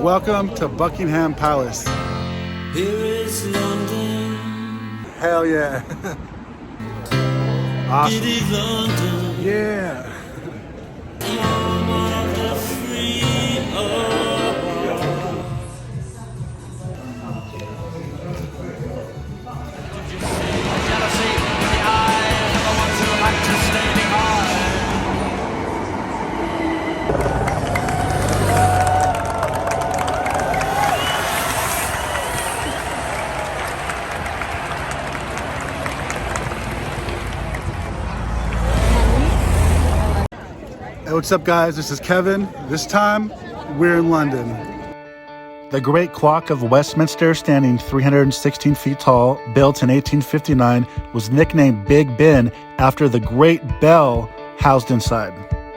welcome to Buckingham Palace. Here is London. Hell yeah. Awesome. Giddy London. Yeah. Home of the free. Jealousy in the eyes of the ones who like to stay behind. Hey, what's up guys? This is Kevin. This time, we're in London. The Great Clock of Westminster, standing 316 feet tall, built in 1859, was nicknamed Big Ben after the Great Bell housed inside.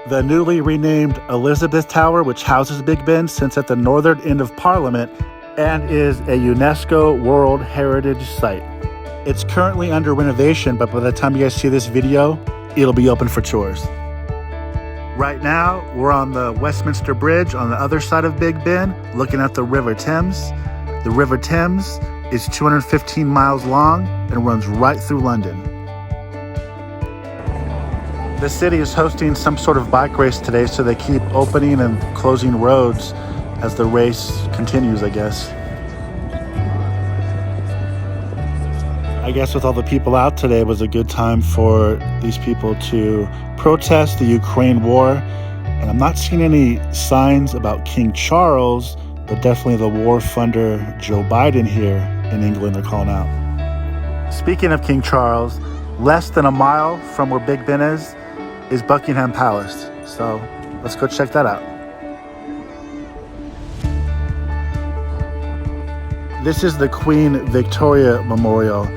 The newly renamed Elizabeth Tower, which houses Big Ben, sits at the northern end of Parliament and is a UNESCO World Heritage Site. It's currently under renovation, but by the time you guys see this video, it'll be open for tours. Right now, we're on the Westminster Bridge on the other side of Big Ben, looking at the River Thames. The River Thames is 215 miles long and runs right through London. The city is hosting some sort of bike race today, so they keep opening and closing roads as the race continues, I guess. I guess with all the people out today, it was a good time for these people to protest the Ukraine war. And I'm not seeing any signs about King Charles, but definitely the war funder Joe Biden here in England they're calling out. Speaking of King Charles, less than a mile from where Big Ben is Buckingham Palace. So let's go check that out. This is the Queen Victoria Memorial.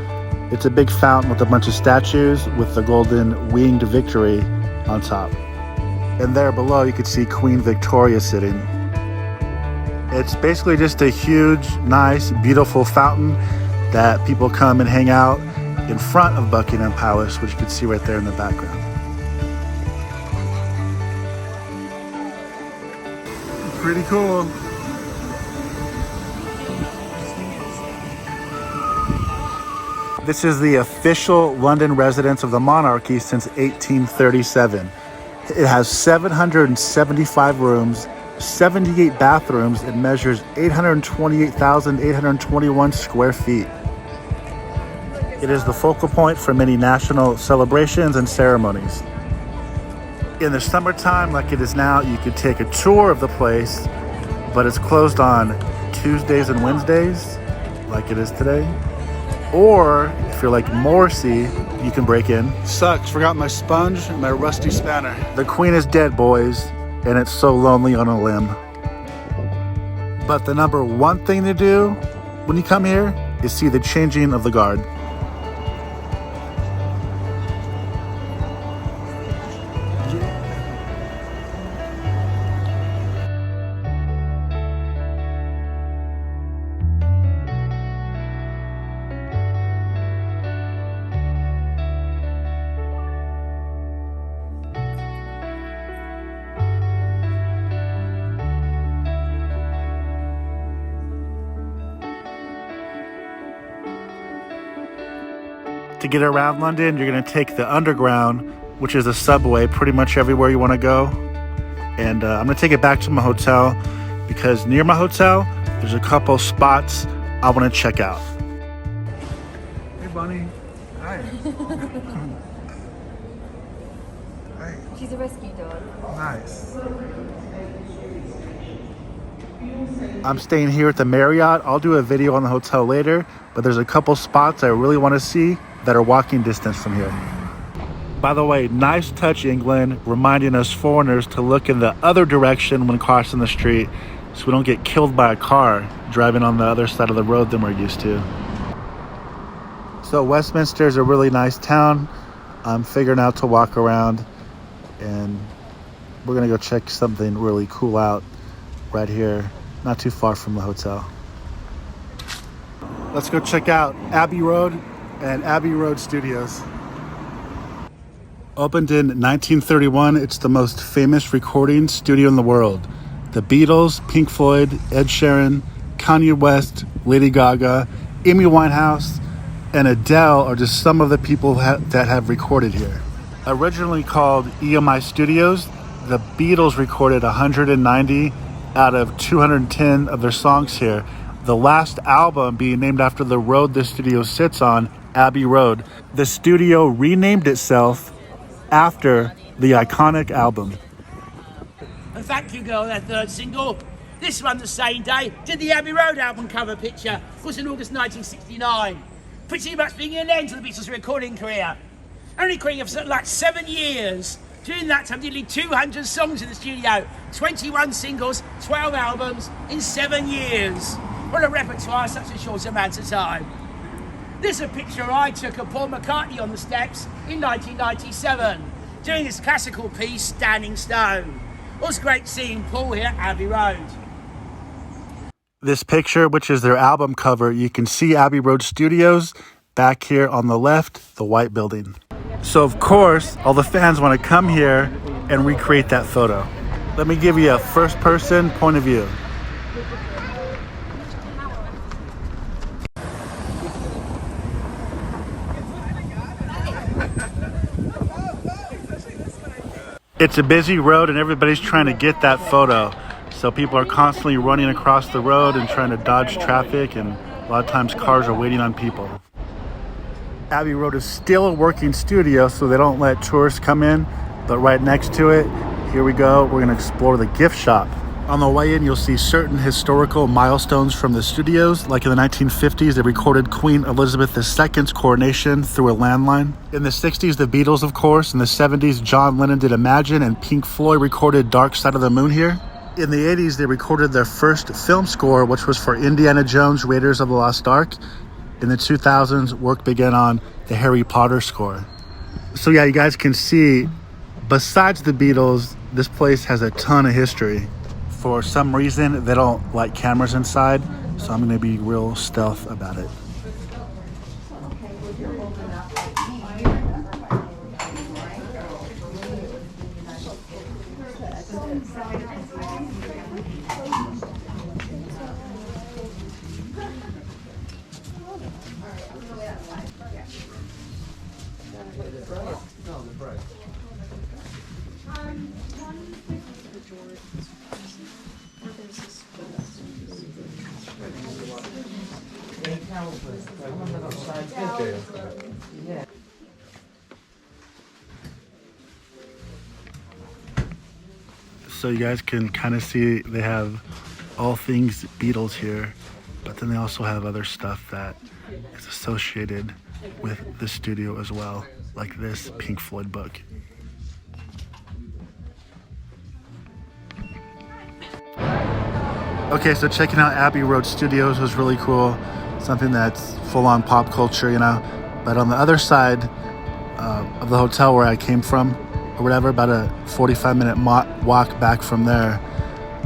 It's a big fountain with a bunch of statues with the golden winged victory on top. And there below you can see Queen Victoria sitting. It's basically just a huge, nice, beautiful fountain that people come and hang out in front of Buckingham Palace, which you can see right there in the background. Pretty cool. This is the official London residence of the monarchy since 1837. It has 775 rooms, 78 bathrooms, and measures 828,821 square feet. It is the focal point for many national celebrations and ceremonies. In the summertime, like it is now, you could take a tour of the place, but it's closed on Tuesdays and Wednesdays, like it is today. Or if you're like Morrissey, you can break in. Sucks, forgot my sponge and my rusty spanner. The Queen is dead, boys, and it's so lonely on a limb. But the number one thing to do when you come here is see the changing of the guard. To get around London, you're going to take the Underground, which is a subway pretty much everywhere you want to go. And I'm going to take it back to my hotel because near my hotel, there's a couple spots I want to check out. Hey, Bunny. Hi. Hi. She's a rescue dog. Nice. I'm staying here at the Marriott. I'll do a video on the hotel later, but there's a couple spots I really want to see that are walking distance from here. By the way, nice touch, England, reminding us foreigners to look in the other direction when crossing the street so we don't get killed by a car driving on the other side of the road than we're used to. So Westminster is a really nice town. I'm figuring out to walk around, and we're gonna go check something really cool out right here, not too far from the hotel. Let's go check out Abbey Road and Abbey Road Studios. Opened in 1931, it's the most famous recording studio in the world. The Beatles, Pink Floyd, Ed Sheeran, Kanye West, Lady Gaga, Amy Winehouse, and Adele are just some of the people that have recorded here. Originally called EMI Studios, the Beatles recorded 190 out of 210 of their songs here. The last album being named after the road the studio sits on, Abbey Road. The studio renamed itself after the iconic album. And thank you, girl, their third single. This one, the same day, did the Abbey Road album cover picture. Of course, in August 1969. Pretty much being an end to the Beatles' recording career. Only recording for like 7 years. During that time, nearly 200 songs in the studio, 21 singles, 12 albums in 7 years. What a repertoire, such a short amount of time. This is a picture I took of Paul McCartney on the steps in 1997, doing his classical piece, Standing Stone. It was great seeing Paul here at Abbey Road. This picture, which is their album cover, you can see Abbey Road Studios back here on the left, the white building. So of course, all the fans want to come here and recreate that photo. Let me give you a first-person point of view. It's a busy road and everybody's trying to get that photo. So people are constantly running across the road and trying to dodge traffic, and a lot of times cars are waiting on people. Abbey Road is still a working studio, so they don't let tourists come in, but right next to it, here we go, we're gonna explore the gift shop. On the way in, you'll see certain historical milestones from the studios, like in the 1950s, they recorded Queen Elizabeth II's coronation through a landline. In the 60s, the Beatles, of course. In the 70s, John Lennon did Imagine, and Pink Floyd recorded Dark Side of the Moon here. In the 80s, they recorded their first film score, which was for Indiana Jones, Raiders of the Lost Ark. In the 2000s, work began on the Harry Potter score. So yeah, you guys can see, besides the Beatles, this place has a ton of history. For some reason, they don't like cameras inside, so I'm gonna be real stealth about it. So you guys can kind of see they have all things Beatles here, but then they also have other stuff that is associated with the studio as well, like this Pink Floyd book. Okay, so checking out Abbey Road Studios was really cool. Something that's full-on pop culture, you know. But on the other side of the hotel where I came from, or whatever, about a 45-minute walk back from there,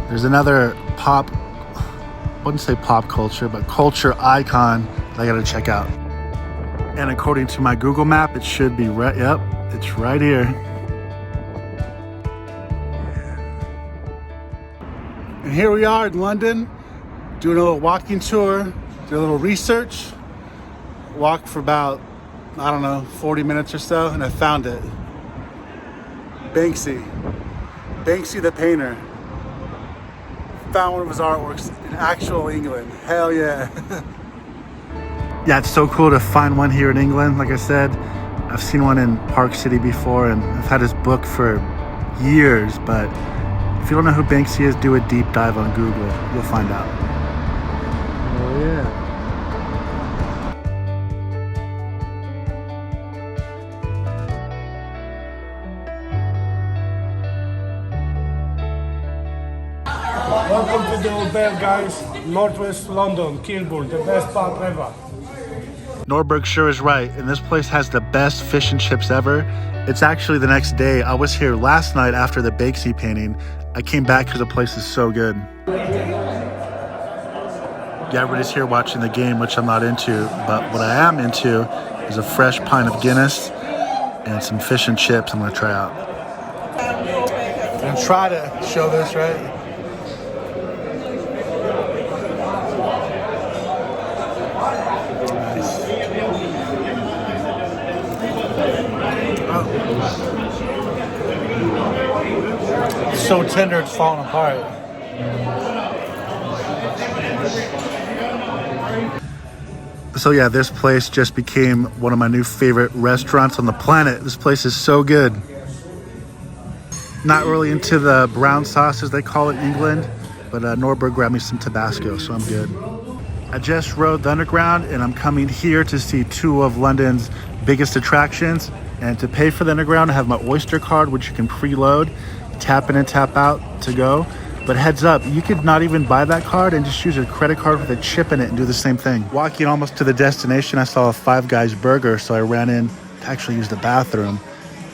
there's another I wouldn't say pop culture, but culture icon that I gotta check out. And according to my Google map, it should be right, yep, it's right here. And here we are in London, doing a little walking tour, did a little research, walked for about, 40 minutes or so, and I found it. Banksy the painter. Found one of his artworks in actual England. Hell yeah. Yeah, it's so cool to find one here in England. Like I said, I've seen one in Park City before, and I've had his book for years, but if you don't know who Banksy is, do a deep dive on Google. You'll find out. Oh yeah. Welcome to the hotel, guys. Northwest London, Kilburn, the best pub ever. Norberg sure is right, and this place has the best fish and chips ever. It's actually the next day. I was here last night after the Banksy painting. I came back because the place is so good. Yeah, everybody's here watching the game, which I'm not into, but what I am into is a fresh pint of Guinness and some fish and chips I'm gonna try out. I'm gonna try to show this, right? It's so tender, it's falling apart. So yeah, this place just became one of my new favorite restaurants on the planet. This place is so good. Not really into the brown sauce as they call it in England, but Norberg grabbed me some Tabasco, so I'm good. I just rode the Underground and I'm coming here to see two of London's biggest attractions. And to pay for the Underground, I have my Oyster card, which you can preload, tap in and tap out to go. But heads up, you could not even buy that card and just use a credit card with a chip in it and do the same thing. Walking almost to the destination, I saw a Five Guys burger, so I ran in to actually use the bathroom.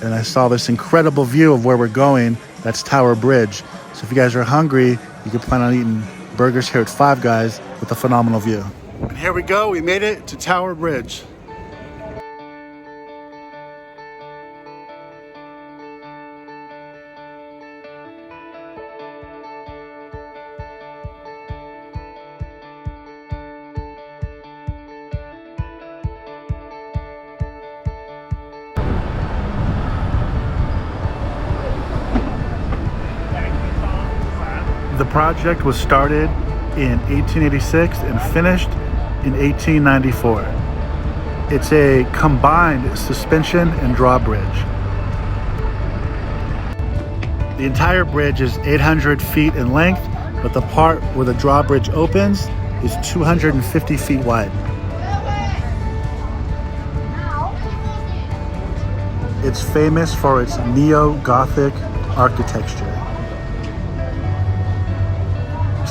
And I saw this incredible view of where we're going. That's Tower Bridge. So if you guys are hungry, you can plan on eating burgers here at Five Guys with a phenomenal view. And here we go, we made it to Tower Bridge. The project was started in 1886 and finished in 1894. It's a combined suspension and drawbridge. The entire bridge is 800 feet in length, but the part where the drawbridge opens is 250 feet wide. It's famous for its neo-Gothic architecture.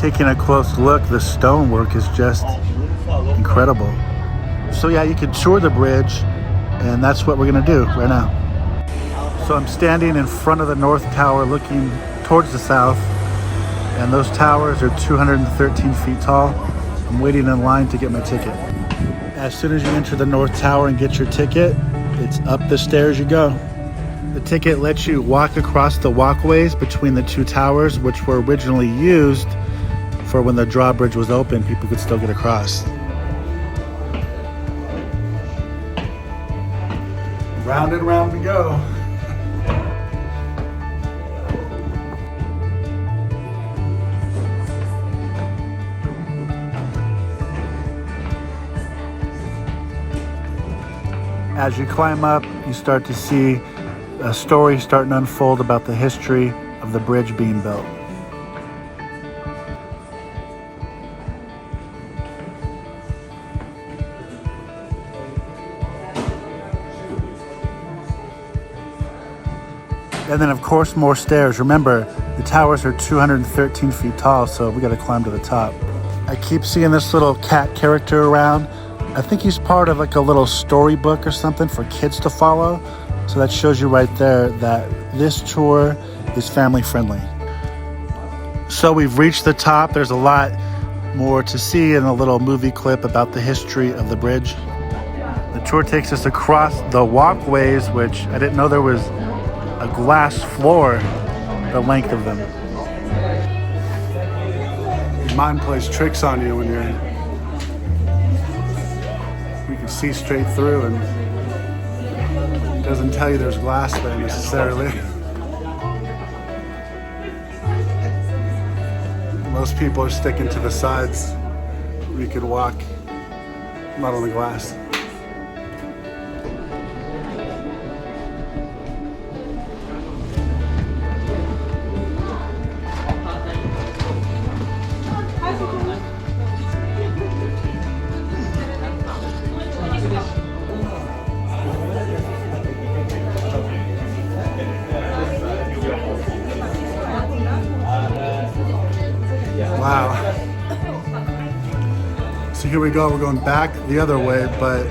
Taking a close look, the stonework is just incredible. So yeah, you can tour the bridge, and that's what we're gonna do right now. So I'm standing in front of the North Tower looking towards the south, and those towers are 213 feet tall. I'm waiting in line to get my ticket. As soon as you enter the North Tower and get your ticket, it's up the stairs you go. The ticket lets you walk across the walkways between the two towers, which were originally used for when the drawbridge was open, people could still get across. Round and round we go. As you climb up, you start to see a story starting to unfold about the history of the bridge being built. And then of course more stairs. Remember, the towers are 213 feet tall, so we gotta climb to the top. I keep seeing this little cat character around. I think he's part of like a little storybook or something for kids to follow. So that shows you right there that this tour is family friendly. So we've reached the top. There's a lot more to see in a little movie clip about the history of the bridge. The tour takes us across the walkways, which I didn't know there was a glass floor the length of them. Your mind plays tricks on you when you can see straight through, and it doesn't tell you there's glass there necessarily. Most people are sticking to the sides where you could walk, not on the glass. Wow. So here we go, we're going back the other way, but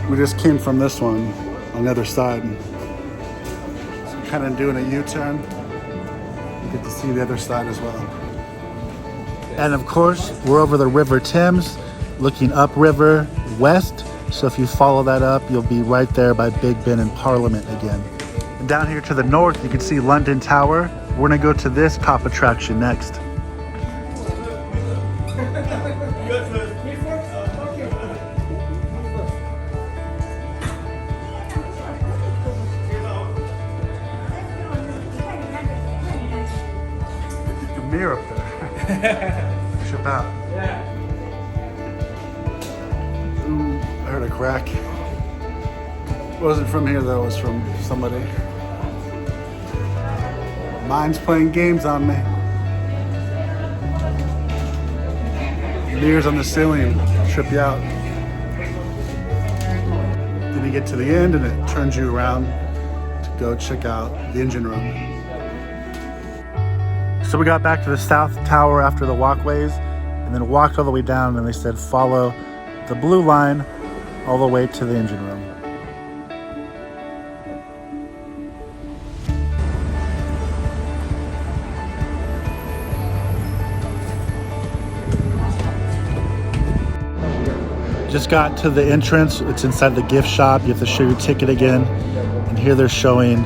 we just came from this one on the other side. So kind of doing a U-turn. You get to see the other side as well. And of course, we're over the River Thames, looking upriver west. So if you follow that up, you'll be right there by Big Ben and Parliament again. And down here to the north, you can see London Tower. We're gonna go to this top attraction next. mirror up there. Ship out. Yeah. Ooh, I heard a crack. It wasn't from here though, it was from somebody. Mine's playing games on me. Mirrors on the ceiling trip you out. Then you get to the end and it turns you around to go check out the engine room. So we got back to the South Tower after the walkways and then walked all the way down, and they said follow the blue line all the way to the engine room. Just got to the entrance. It's inside the gift shop. You have to show your ticket again. And here they're showing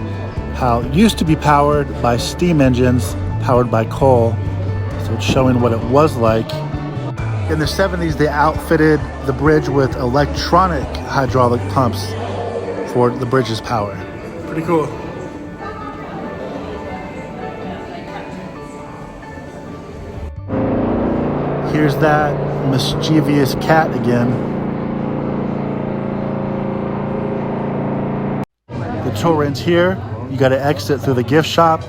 how it used to be powered by steam engines, powered by coal. So it's showing what it was like. In the 70s, they outfitted the bridge with electronic hydraulic pumps for the bridge's power. Pretty cool. Here's that mischievous cat again. The tour ends here. You got to exit through the gift shop.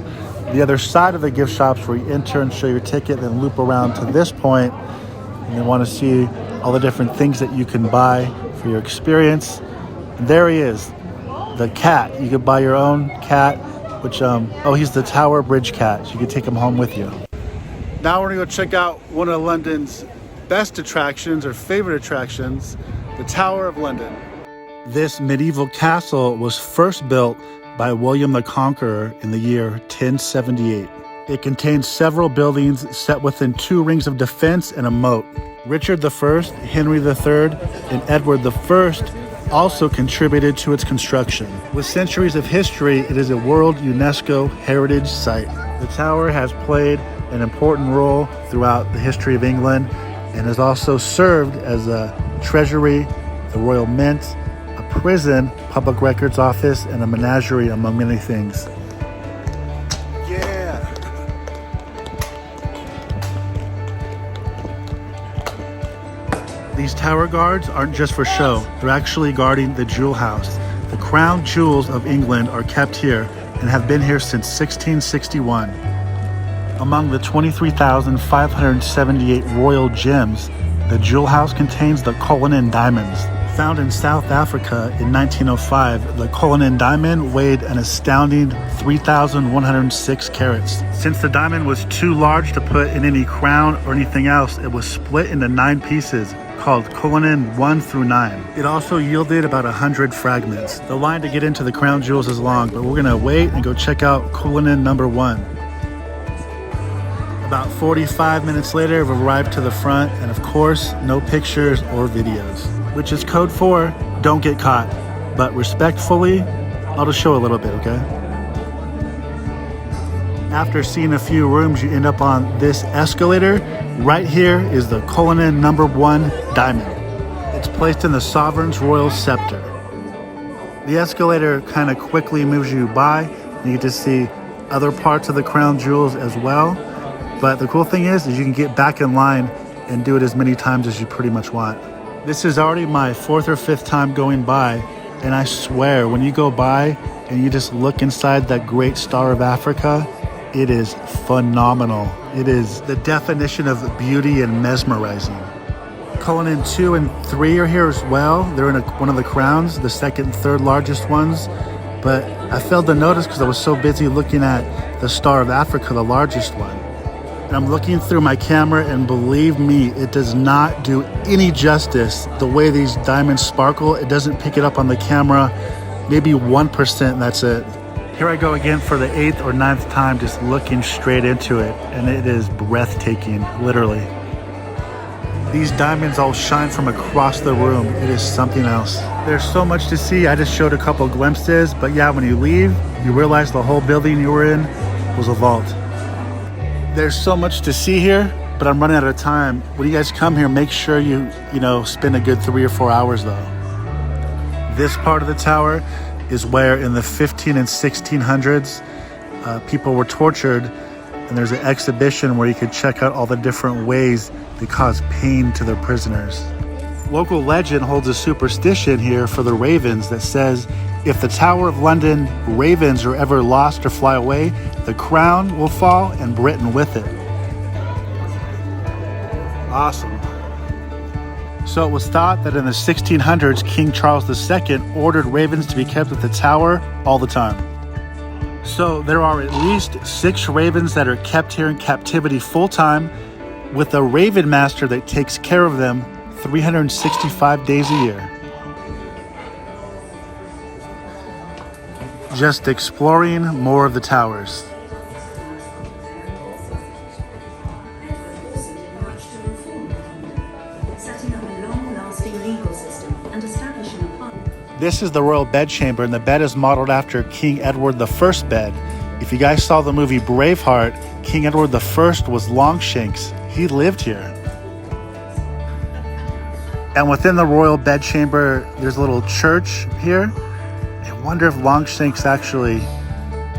The other side of the gift shop's where you enter and show your ticket, then loop around to this point. And you want to see all the different things that you can buy for your experience. And there he is, the cat. You could buy your own cat, which, he's the Tower Bridge cat. So you can take him home with you. Now we're gonna go check out one of London's best attractions or favorite attractions, the Tower of London. This medieval castle was first built by William the Conqueror in the year 1078. It contains several buildings set within 2 rings of defense and a moat. Richard I, Henry III, and Edward I also contributed to its construction. With centuries of history, it is a World UNESCO Heritage Site. The tower has played an important role throughout the history of England and has also served as a treasury, the Royal Mint, a prison, public records office, and a menagerie, among many things. Yeah! These tower guards aren't just for show, they're actually guarding the jewel house. The crown jewels of England are kept here and have been here since 1661. Among the 23,578 royal gems, the jewel house contains the Cullinan diamonds. Found in South Africa in 1905, the Cullinan diamond weighed an astounding 3,106 carats. Since the diamond was too large to put in any crown or anything else, it was split into 9 pieces, called Cullinan 1 through 9. It also yielded about 100 fragments. The line to get into the crown jewels is long, but we're gonna wait and go check out Cullinan number 1. About 45 minutes later, we've arrived to the front, and of course, no pictures or videos, which is code for don't get caught. But respectfully, I'll just show a little bit, okay? After seeing a few rooms, you end up on this escalator. Right here is the Cullinan number 1 diamond. It's placed in the Sovereign's Royal Scepter. The escalator kind of quickly moves you by. You get to see other parts of the crown jewels as well. But the cool thing is you can get back in line and do it as many times as you pretty much want. This is already my 4th or 5th time going by, and I swear when you go by and you just look inside that great Star of Africa, it is phenomenal. It is the definition of beauty and mesmerizing. Cullinan 2 and 3 are here as well. They're in one of the crowns, the 2nd and 3rd largest ones. But I failed to notice because I was so busy looking at the Star of Africa, the largest one. And I'm looking through my camera, and believe me, it does not do any justice the way these diamonds sparkle. It doesn't pick it up on the camera, maybe 1%, and that's it. Here I go again for the 8th or 9th time, just looking straight into it, and it is breathtaking, literally. These diamonds all shine from across the room. It is something else. There's so much to see. I just showed a couple glimpses, but yeah, when you leave, you realize the whole building you were in was a vault. There's so much to see here, but I'm running out of time. When you guys come here, make sure you spend a good 3 or 4 hours though. This part of the tower is where in the 15 and 1600s, people were tortured and there's an exhibition where you could check out all the different ways they cause pain to their prisoners. Local legend holds a superstition here for the ravens that says if the Tower of London ravens are ever lost or fly away, the crown will fall and Britain with it. Awesome. So it was thought that in the 1600s, King Charles II ordered ravens to be kept at the tower all the time. So there are at least 6 ravens that are kept here in captivity full time, with a raven master that takes care of them 365 days a year. Just exploring more of the towers. This is the royal bedchamber, and the bed is modeled after King Edward I's bed. If you guys saw the movie Braveheart, King Edward I was Longshanks. He lived here. And within the royal bedchamber, there's a little church here. I wonder if Longshanks actually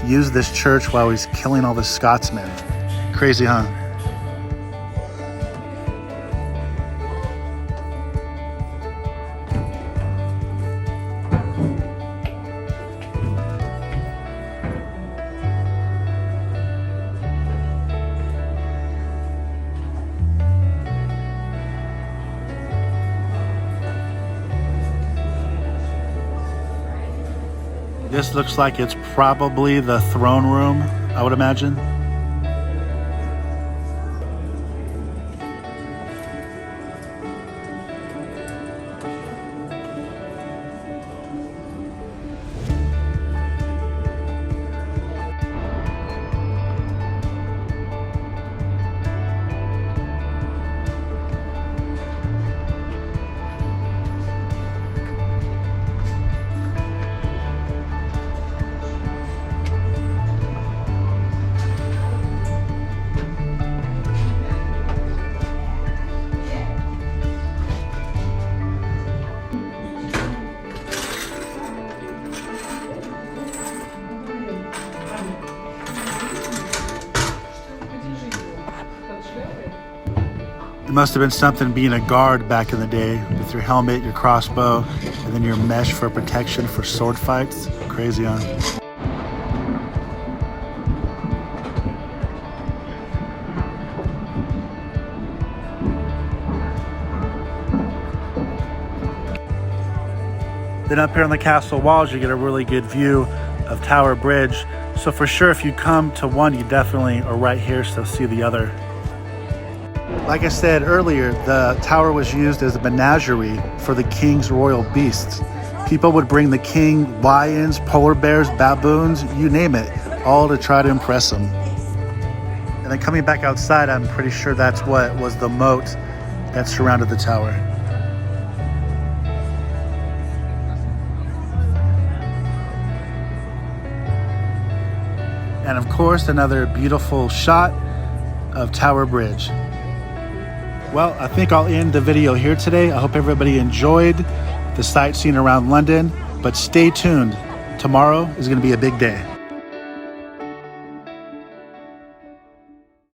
used this church while he's killing all the Scotsmen. Crazy, huh? This looks like it's probably the throne room, I would imagine. It must have been something being a guard back in the day with your helmet, your crossbow, and then your mesh for protection for sword fights. Crazy, huh? Then up here on the castle walls, you get a really good view of Tower Bridge. So for sure, if you come to one, you definitely are right here, so see the other. Like I said earlier, the tower was used as a menagerie for the king's royal beasts. People would bring the king lions, polar bears, baboons, you name it, all to try to impress him. And then coming back outside, I'm pretty sure that's what was the moat that surrounded the tower. And of course, another beautiful shot of Tower Bridge. Well, I think I'll end the video here today. I hope everybody enjoyed the sightseeing around London, but stay tuned. Tomorrow is going to be a big day.